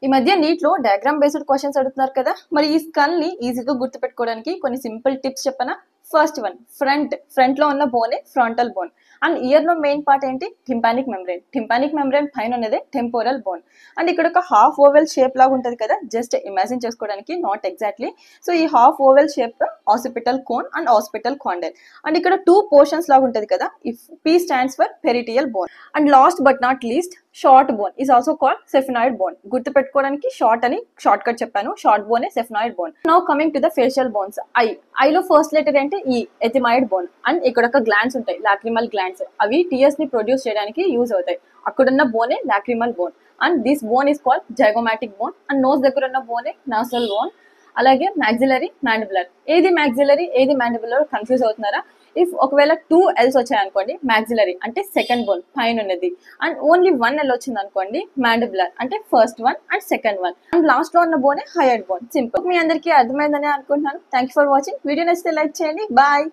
ఈ మధ్య నీట్ లో డయాగ్రామ్ బేస్డ్ క్వశ్చన్స్ అడుగుతున్నారు కదా, మరి ఈ స్కల్ ని ఈజీగా గుర్తుపెట్టుకోవడానికి కొన్ని సింపుల్ టిప్స్ చెప్పనా. ఫస్ట్ వన్, ఫ్రంట్ లో ఉన్న బోనే ఫ్రంటల్ బోన్. అండ్ ఇయర్ లో మెయిన్ పార్ట్ ఏంటి? టింపానిక్ మెంబ్రెయిన్ పైన ఉన్నదే టెంపోరల్ బోన్. అండ్ ఇక్కడ ఒక హాఫ్ ఓవెల్ షేప్ లాగా ఉంటుంది కదా, జస్ట్ ఇమాజిన్ చేసుకోవడానికి, నాట్ ఎగ్జాక్ట్లీ. సో ఈ half oval shape occipital cone and occipital condyle. And ఇక్కడ టూ పోర్షన్స్ లాగా ఉంటుంది కదా, if P stands for parietal bone. And last but not least, short bone is also called sphenoid bone. గుర్తుపెట్టుకోవడానికి short అని short cut చెప్పాను, short bone sphenoid bone. Now coming to the facial bones. ఐలో first letter ఏంటి? ఈ ethmoid bone. And ఇక్కడ ఒక glands ఉంటాయి, lacrimal glands. అవి టీయర్స్ ని ప్రొడ్యూస్ చేయడానికి యూజ్ అవుతాయి. అక్కడున్న బోనే lacrimal bone. And this bone is called zygomatic bone. And nose దగ్గర ఉన్న బోనే నాసల్ బోన్. అలాగే మ్యాక్సిలరీ, మ్యాండిబులర్. ఏది మ్యాక్సిలరీ ఏది మ్యాండిబులర్ కన్ఫ్యూజ్ అవుతున్నారా? ఇఫ్ ఒకవేళ 2 L's వచ్చాయనుకోండి, మ్యాక్సిలరీ అంటే సెకండ్ బోన్ పైన ఉన్నది. అండ్ ఓన్లీ 1 L వచ్చింది అనుకోండి, మ్యాండిబులర్ అంటే first one and second one. And last లో ఉన్న బోనే హైయర్ బోన్. సింపుల్. మీ అందరికీ అర్థమైందని అనుకుంటున్నాను. Thank you for watching. Video నచ్చితే లైక్ చేయండి. బాయ్.